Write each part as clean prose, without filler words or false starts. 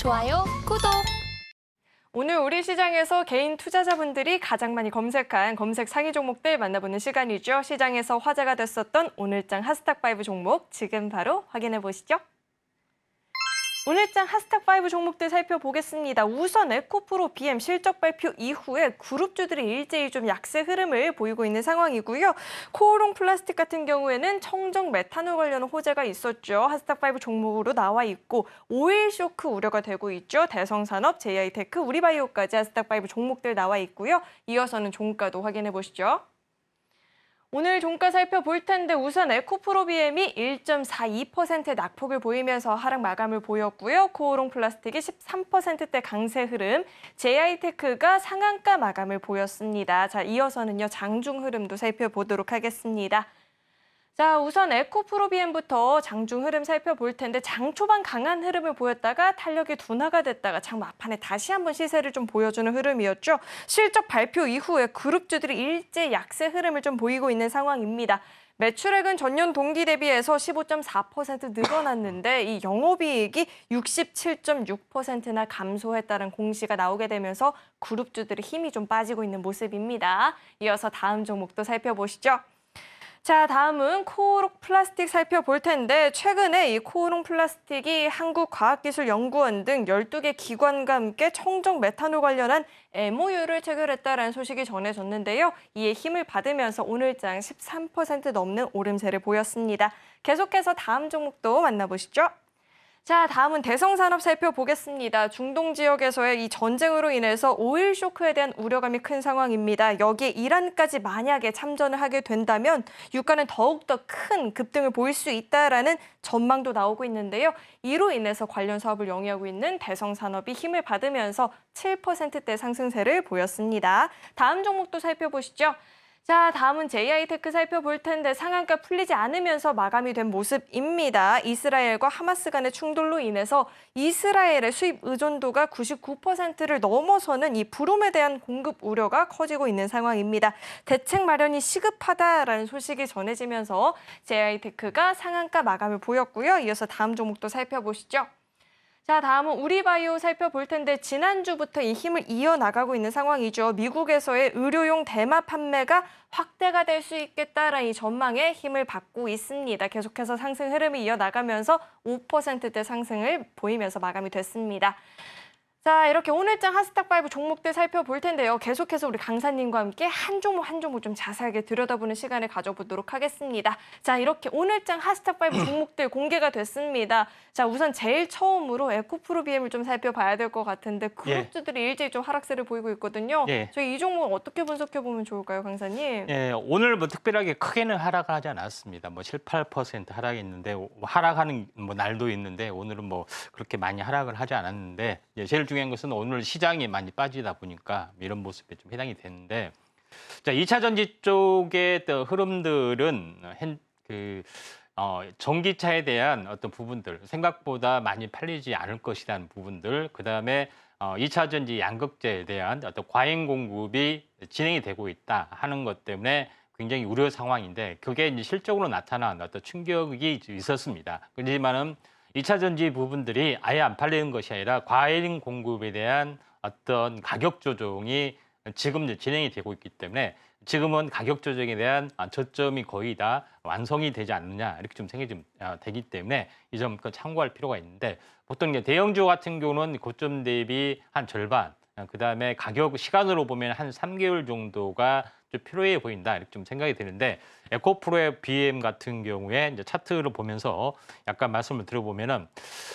좋아요, 구독! 오늘 우리 시장에서 개인 투자자분들이 가장 많이 검색한 검색 상위 종목들 만나보는 시간이죠. 시장에서 화제가 됐었던 오늘장 핫스탁5 종목 지금 바로 확인해 보시죠. 오늘장 핫스탁5 종목들 살펴보겠습니다. 우선 에코프로 BM 실적 발표 이후에 그룹주들이 일제히 좀 약세 흐름을 보이고 있는 상황이고요. 코오롱 플라스틱 같은 경우에는 청정 메탄올 관련 호재가 있었죠. 핫스탁5 종목으로 나와 있고 오일 쇼크 우려가 되고 있죠. 대성산업, JI테크, 우리바이오까지 핫스탁5 종목들 나와 있고요. 이어서는 종가도 확인해 보시죠. 오늘 종가 살펴볼 텐데 우선 에코프로 BM이 1.42%의 낙폭을 보이면서 하락 마감을 보였고요. 코오롱 플라스틱이 13%대 강세 흐름, JI테크가 상한가 마감을 보였습니다. 자, 이어서는요 장중 흐름도 살펴보도록 하겠습니다. 자, 우선 에코프로 BM부터 장중 흐름 살펴볼 텐데 장 초반 강한 흐름을 보였다가 탄력이 둔화가 됐다가 장 막판에 다시 한번 시세를 좀 보여주는 흐름이었죠. 실적 발표 이후에 그룹주들이 일제 약세 흐름을 좀 보이고 있는 상황입니다. 매출액은 전년 동기 대비해서 15.4% 늘어났는데 이 영업이익이 67.6%나 감소했다는 공시가 나오게 되면서 그룹주들의 힘이 좀 빠지고 있는 모습입니다. 이어서 다음 종목도 살펴보시죠. 자, 다음은 코오롱 플라스틱 살펴볼 텐데 최근에 이 코오롱 플라스틱이 한국과학기술연구원 등 12개 기관과 함께 청정 메탄올 관련한 MOU를 체결했다는 소식이 전해졌는데요. 이에 힘을 받으면서 오늘장 13% 넘는 오름세를 보였습니다. 계속해서 다음 종목도 만나보시죠. 자, 다음은 대성산업 살펴보겠습니다. 중동 지역에서의 이 전쟁으로 인해서 오일 쇼크에 대한 우려감이 큰 상황입니다. 여기에 이란까지 만약에 참전을 하게 된다면 유가는 더욱더 큰 급등을 보일 수 있다라는 전망도 나오고 있는데요. 이로 인해서 관련 사업을 영위하고 있는 대성산업이 힘을 받으면서 7%대 상승세를 보였습니다. 다음 종목도 살펴보시죠. 자, 다음은 JI테크 살펴볼 텐데 상한가 풀리지 않으면서 마감이 된 모습입니다. 이스라엘과 하마스 간의 충돌로 인해서 이스라엘의 수입 의존도가 99%를 넘어서는 이 브롬에 대한 공급 우려가 커지고 있는 상황입니다. 대책 마련이 시급하다라는 소식이 전해지면서 JI테크가 상한가 마감을 보였고요. 이어서 다음 종목도 살펴보시죠. 자, 다음은 우리바이오 살펴볼 텐데 지난주부터 이 힘을 이어나가고 있는 상황이죠. 미국에서의 의료용 대마 판매가 확대가 될 수 있겠다라는 이 전망에 힘을 받고 있습니다. 계속해서 상승 흐름이 이어나가면서 5%대 상승을 보이면서 마감이 됐습니다. 자, 이렇게 오늘장 핫스탁5 종목들 살펴볼 텐데요. 계속해서 우리 강사님과 함께 한 종목 한 종목 좀 자세하게 들여다보는 시간을 가져보도록 하겠습니다. 자, 이렇게 오늘장 핫스탁5 종목들 공개가 됐습니다. 자, 우선 제일 처음으로 에코프로 BM을 좀 살펴봐야 될 것 같은데 그룹주들이 일제히 좀 하락세를 보이고 있거든요. 저희 이 종목 어떻게 분석해보면 좋을까요, 강사님? 오늘 뭐 특별하게 크게는 하락을 하지 않았습니다. 뭐 7, 8% 하락했는데 하락하는 뭐 날도 있는데 오늘은 뭐 그렇게 많이 하락을 하지 않았는데 제일 중요한 것은 오늘 시장이 많이 빠지다 보니까 이런 모습에 좀 해당이 되는데, 자, 2차 전지 쪽의 흐름들은 전기차에 대한 어떤 부분들, 생각보다 많이 팔리지 않을 것이라는 부분들, 그다음에 2차 전지 양극재에 대한 어떤 과잉 공급이 진행이 되고 있다 하는 것 때문에 굉장히 우려 상황인데, 그게 이제 실적으로 나타난 어떤 충격이 있었습니다. 그렇지만은 2차 전지 부분들이 아예 안 팔리는 것이 아니라 과잉 공급에 대한 어떤 가격 조정이 지금 이제 진행이 되고 있기 때문에 지금은 가격 조정에 대한 저점이 거의 다 완성이 되지 않느냐 이렇게 좀 생각이 좀 되기 때문에 이 점 참고할 필요가 있는데, 보통 이제 대형주 같은 경우는 고점 대비 한 절반, 그다음에 가격 시간으로 보면 한 3개월 정도가 좀 필요해 보인다 이렇게 좀 생각이 드는데, 에코프로의 BM 같은 경우에 이제 차트를 보면서 약간 말씀을 드려보면은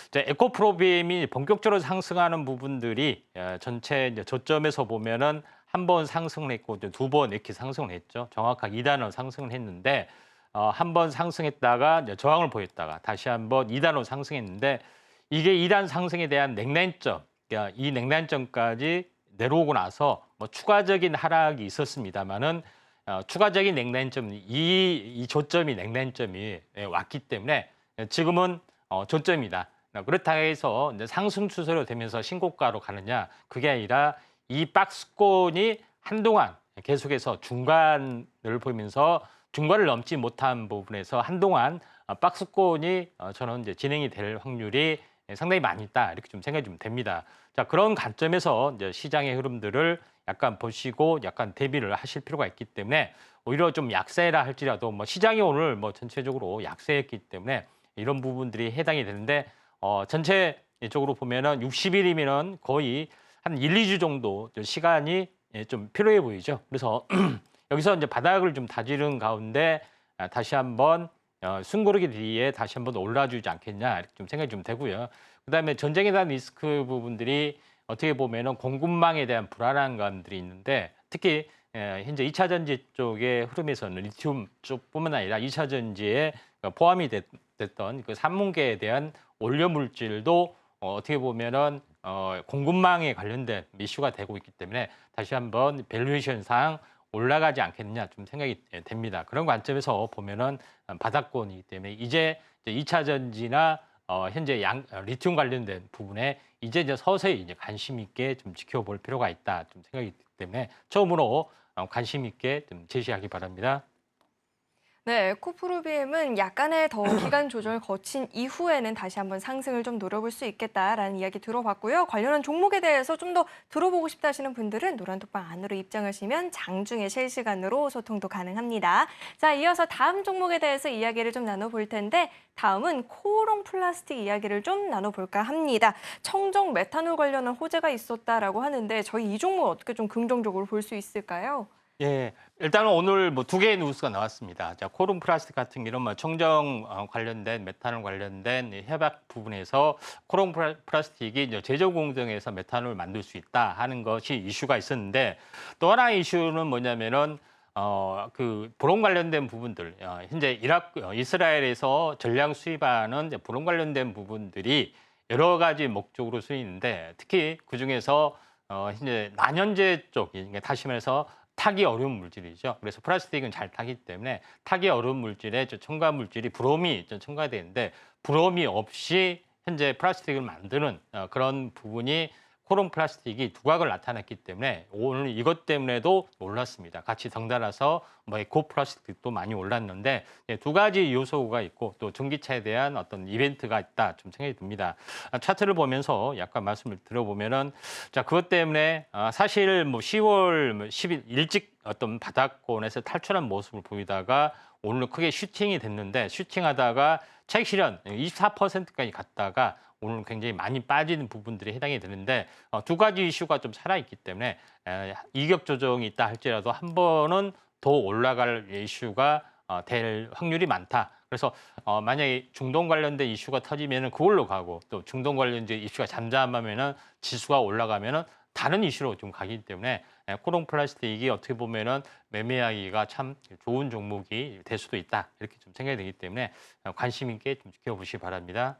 이제 에코프로 BM이 본격적으로 상승하는 부분들이 전체 이제 저점에서 보면은 한 번 상승을 했고 두 번 이렇게 상승을 했죠. 정확하게 2단원 상승을 했는데 한 번 상승했다가 이제 저항을 보였다가 다시 한번 2단원 상승했는데, 이게 2단 상승에 대한 냉난점, 그러니까 이 냉난점까지 내려오고 나서 뭐 추가적인 하락이 있었습니다만은 추가적인 냉난점, 이 저점이 냉난점이 왔기 때문에 지금은 저점이다. 그렇다 해서 이제 상승 추세로 되면서 신고가로 가느냐, 그게 아니라 이 박스권이 한동안 계속해서 중간을 보면서 중간을 넘지 못한 부분에서 한동안 박스권이 저는 이제 진행이 될 확률이 상당히 많이 있다 이렇게 좀 생각이 좀 됩니다. 자, 그런 관점에서 이제 시장의 흐름들을 약간 보시고 약간 대비를 하실 필요가 있기 때문에 오히려 좀 약세라 할지라도 뭐 시장이 오늘 뭐 전체적으로 약세였기 때문에 이런 부분들이 해당이 되는데 전체적으로 보면은 60일이면은 거의 한 1, 2주 정도 시간이 좀 필요해 보이죠. 그래서 여기서 이제 바닥을 좀 다지는 가운데 다시 한번 숨고르기 뒤에 다시 한번 올라주지 않겠냐 이렇게 좀 생각이 좀 되고요. 그다음에 전쟁에 대한 리스크 부분들이 어떻게 보면은 공급망에 대한 불안한 감들이 있는데 특히 현재 2차 전지 쪽의 흐름에서는 리튬 쪽뿐만 아니라 2차 전지에 포함이 됐던 그 산문계에 대한 원료 물질도 어떻게 보면은 공급망에 관련된 이슈가 되고 있기 때문에 다시 한번 밸류에이션상 올라가지 않겠느냐 좀 생각이 됩니다. 그런 관점에서 보면은 바닥권이기 때문에 이제 2차 전지나 현재 리튬 관련된 부분에 이제 서서히 이제 관심 있게 좀 지켜볼 필요가 있다 좀 생각이 들기 때문에 처음으로 관심 있게 좀 제시하기 바랍니다. 네, 코프로비엠은 약간의 더 기간 조정을 거친 이후에는 다시 한번 상승을 좀 노려볼 수 있겠다라는 이야기 들어봤고요. 관련한 종목에 대해서 좀 더 들어보고 싶다 하시는 분들은 노란톡방 안으로 입장하시면 장중에 실시간으로 소통도 가능합니다. 자, 이어서 다음 종목에 대해서 이야기를 좀 나눠볼 텐데 다음은 코오롱 플라스틱 이야기를 좀 나눠볼까 합니다. 청정 메탄올 관련한 호재가 있었다라고 하는데 저희 이 종목 어떻게 좀 긍정적으로 볼 수 있을까요? 예, 일단은 오늘 뭐 두 개의 뉴스가 나왔습니다. 자, 코rum 플라스틱 같은 이런 뭐 청정 관련된 메탄올 관련된 이 협약 부분에서 코rum 플라스틱이 이제 제조 공정에서 메탄올 만들 수 있다 하는 것이 이슈가 있었는데 또 하나의 이슈는 뭐냐면은 그 브롬 관련된 부분들 현재 이스라엘에서 전량 수입하는 이제 브롬 관련된 부분들이 여러 가지 목적으로 쓰이는데 특히 그 중에서 현재 난연제 쪽 다시 말해서 타기 어려운 물질이죠. 그래서 플라스틱은 잘 타기 때문에 타기 어려운 물질에 첨가 물질이 브롬이 첨가되는데 브롬이 없이 현재 플라스틱을 만드는 그런 부분이 코론 플라스틱이 두각을 나타냈기 때문에 오늘 이것 때문에도 올랐습니다. 같이 덩달아서 뭐 에코 플라스틱도 많이 올랐는데 두 가지 요소가 있고 또 전기차에 대한 어떤 이벤트가 있다 좀 생각이 듭니다. 차트를 보면서 약간 말씀을 드려보면은 자 그것 때문에 사실 뭐 10월 10일 일찍 어떤 바닥권에서 탈출한 모습을 보이다가 오늘 크게 슈팅이 됐는데 슈팅하다가 차익 실현 24%까지 갔다가 오늘 굉장히 많이 빠지는 부분들이 해당이 되는데 두 가지 이슈가 좀 살아있기 때문에 이격 조정이 있다 할지라도 한 번은 더 올라갈 이슈가 될 확률이 많다. 그래서 만약에 중동 관련된 이슈가 터지면은 그걸로 가고 또 중동 관련된 이슈가 잠잠하면은 지수가 올라가면은 다른 이슈로 좀 가기 때문에 코롱 플라스틱이 어떻게 보면은 매매하기가 참 좋은 종목이 될 수도 있다 이렇게 좀 생각이 되기 때문에 관심 있게 좀 지켜보시기 바랍니다.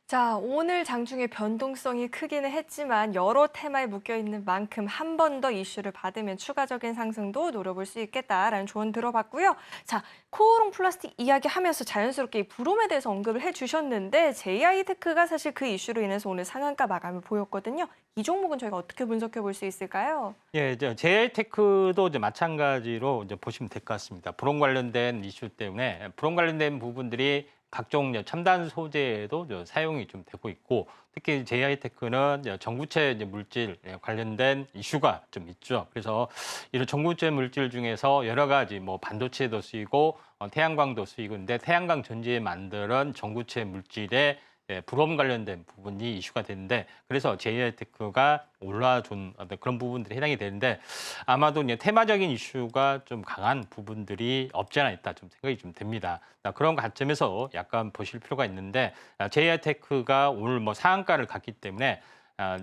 자, 오늘 장중에 변동성이 크기는 했지만 여러 테마에 묶여 있는 만큼 한 번 더 이슈를 받으면 추가적인 상승도 노려볼 수 있겠다라는 조언 들어봤고요. 자, 코오롱 플라스틱 이야기하면서 자연스럽게 이 브롬에 대해서 언급을 해주셨는데 JI테크가 사실 그 이슈로 인해서 오늘 상한가 마감을 보였거든요. 이 종목은 저희가 어떻게 분석해 볼 수 있을까요? 예, 이제 JI테크도 이제 마찬가지로 이제 보시면 될 것 같습니다. 브롬 관련된 이슈 때문에 브롬 관련된 부분들이 각종 첨단 소재에도 사용이 좀 되고 있고 특히 JI테크는 전구체 물질 관련된 이슈가 좀 있죠. 그래서 이런 전구체 물질 중에서 여러 가지 뭐 반도체도 쓰이고 태양광도 쓰이고 근데 태양광 전지에 만드는 전구체 물질에 브롬 관련된 부분이 이슈가 되는데 그래서 JI테크가 올라준 그런 부분들이 해당이 되는데 아마도 이제 테마적인 이슈가 좀 강한 부분들이 없지 않아 있다 좀 생각이 좀 됩니다. 그런 관점에서 약간 보실 필요가 있는데 JI테크가 오늘 뭐 상한가를 갔기 때문에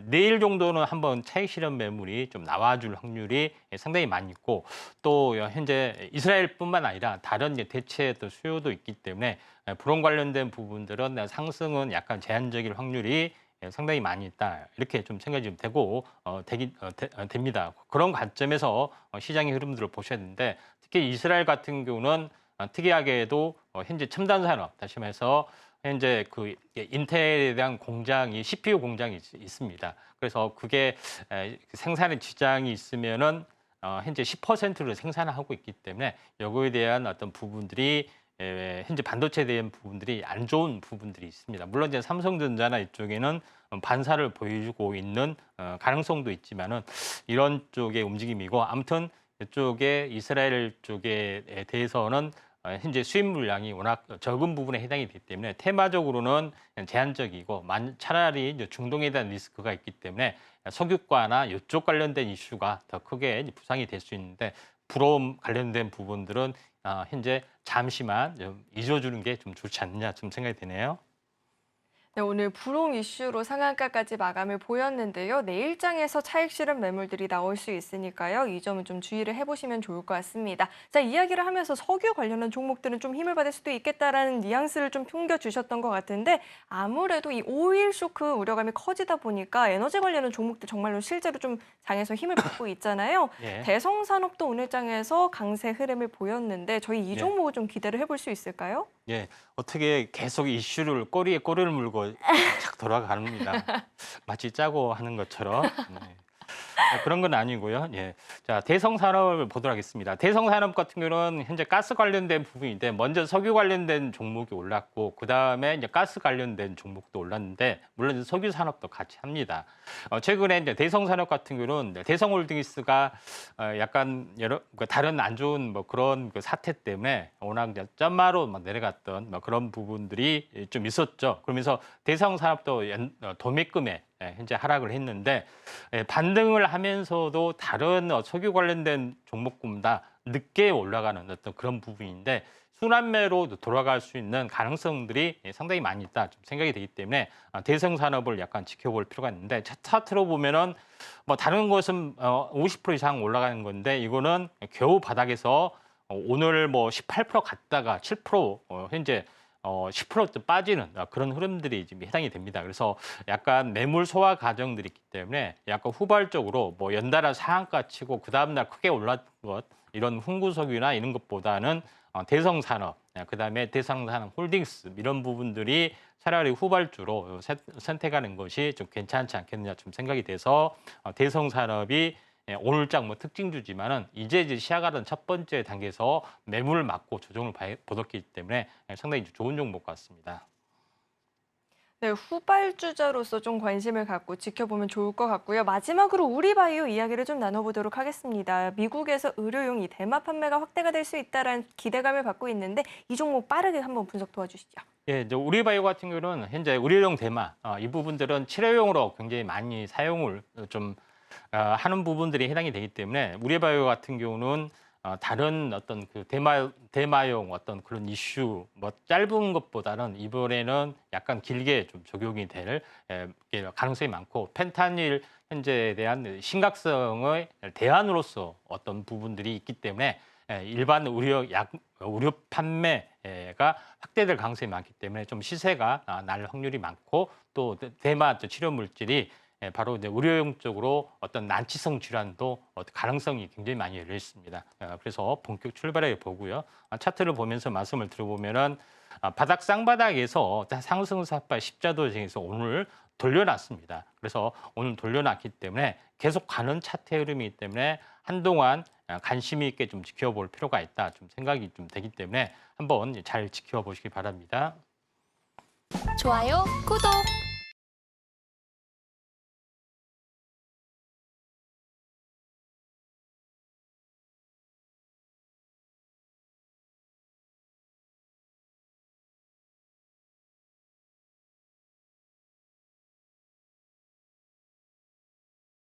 내일 정도는 한번 차익 실현 매물이 좀 나와줄 확률이 상당히 많이 있고 또 현재 이스라엘뿐만 아니라 다른 대체 또 수요도 있기 때문에 브롬 관련된 부분들은 상승은 약간 제한적일 확률이 상당히 많이 있다 이렇게 좀 생각이 좀 되고 됩니다. 그런 관점에서 시장의 흐름들을 보셔야 되는데 특히 이스라엘 같은 경우는 특이하게도 현재 첨단 산업 다시 말해서 현재 그 인텔에 대한 공장이 CPU 공장이 있습니다. 그래서 그게 생산에 지장이 있으면은 현재 10%를 생산하고 있기 때문에 여기에 대한 어떤 부분들이 현재 반도체에 대한 부분들이 안 좋은 부분들이 있습니다. 물론 이제 삼성전자나 이쪽에는 반사를 보여주고 있는 가능성도 있지만은 이런 쪽의 움직임이고 아무튼 이쪽에 이스라엘 쪽에 대해서는 현재 수입 물량이 워낙 적은 부분에 해당이 되기 때문에 테마적으로는 제한적이고 차라리 이제 중동에 대한 리스크가 있기 때문에 석유가나 이쪽 관련된 이슈가 더 크게 부상이 될 수 있는데 불óm 관련된 부분들은 현재 잠시만 좀 잊어주는 게 좀 좋지 않느냐 좀 생각이 드네요. 네, 오늘 불óm 이슈로 상한가까지 마감을 보였는데요. 내일장에서 차익 실현 매물들이 나올 수 있으니까요. 이 점은 좀 주의를 해보시면 좋을 것 같습니다. 자, 이야기를 하면서 석유 관련한 종목들은 좀 힘을 받을 수도 있겠다라는 뉘앙스를 좀 풍겨주셨던 것 같은데 아무래도 이 오일 쇼크 우려감이 커지다 보니까 에너지 관련한 종목들 정말로 실제로 좀 장에서 힘을 받고 있잖아요. 예. 대성산업도 오늘 장에서 강세 흐름을 보였는데 저희 이 예. 종목을 좀 기대를 해볼 수 있을까요? 예, 어떻게 계속 이슈를 꼬리에 꼬리를 물고 착 돌아갑니다. 마치 짜고 하는 것처럼. 네. 그런 건 아니고요. 예. 자, 대성산업을 보도록 하겠습니다. 대성산업 같은 경우는 현재 가스 관련된 부분인데 먼저 석유 관련된 종목이 올랐고 그다음에 이제 가스 관련된 종목도 올랐는데 물론 석유 산업도 같이 합니다. 최근에 이제 대성산업 같은 경우는 대성홀딩스가 약간 다른 안 좋은 뭐 그런 그 사태 때문에 워낙 이제 짠마로 막 내려갔던 뭐 그런 부분들이 좀 있었죠. 그러면서 대성산업도 도매금에 현재 하락을 했는데 반등을 하면서도 다른 석유 관련된 종목군보다 늦게 올라가는 어떤 그런 부분인데 순환매로 돌아갈 수 있는 가능성들이 상당히 많이 있다 좀 생각이 되기 때문에 대성산업을 약간 지켜볼 필요가 있는데 차트로 보면은 뭐 다른 것은 50% 이상 올라가는 건데 이거는 겨우 바닥에서 오늘 뭐 18% 갔다가 7% 현재 10% 빠지는 그런 흐름들이 지금 해당이 됩니다. 그래서 약간 매물 소화 과정들이 있기 때문에 약간 후발적으로 뭐 연달아 상한가 치고 그 다음날 크게 올랐던 것 이런 흥구석유나 이런 것보다는 대성산업, 그다음에 대성산업 홀딩스 이런 부분들이 차라리 후발주로 선택하는 것이 좀 괜찮지 않겠느냐 좀 생각이 돼서 대성산업이 오늘장 뭐 특징주지만은 이제 시작하던 첫 번째 단계에서 매물을 맞고 조정을 받았기 때문에 상당히 좋은 종목 같습니다. 네, 후발주자로서 좀 관심을 갖고 지켜보면 좋을 것 같고요. 마지막으로 우리바이오 이야기를 좀 나눠보도록 하겠습니다. 미국에서 의료용 이 대마 판매가 확대가 될 수 있다는 기대감을 받고 있는데 이 종목 빠르게 한번 분석 도와주시죠. 예, 이제 우리바이오 같은 경우는 현재 의료용 대마 이 부분들은 치료용으로 굉장히 많이 사용을 좀 하는 부분들이 해당이 되기 때문에 우리바이오 같은 경우는 다른 어떤 그 대마용 어떤 그런 이슈 뭐 짧은 것보다는 이번에는 약간 길게 좀 적용이 될 가능성이 많고 펜타닐 현재에 대한 심각성의 대안으로서 어떤 부분들이 있기 때문에 일반 의료 판매가 확대될 가능성이 많기 때문에 좀 시세가 날 확률이 많고 또 대마 치료 물질이 바로 이제 의료용 쪽으로 어떤 난치성 질환도 가능성이 굉장히 많이 열려 있습니다. 그래서 본격 출발해 보고요. 차트를 보면서 말씀을 들어보면은 바닥 쌍바닥에서 상승사파 십자도정에서 오늘 돌려놨습니다. 그래서 오늘 돌려놨기 때문에 계속 가는 차트 흐름이기 때문에 한동안 관심 있게 좀 지켜볼 필요가 있다. 좀 생각이 좀 되기 때문에 한번 잘 지켜보시기 바랍니다. 좋아요, 구독!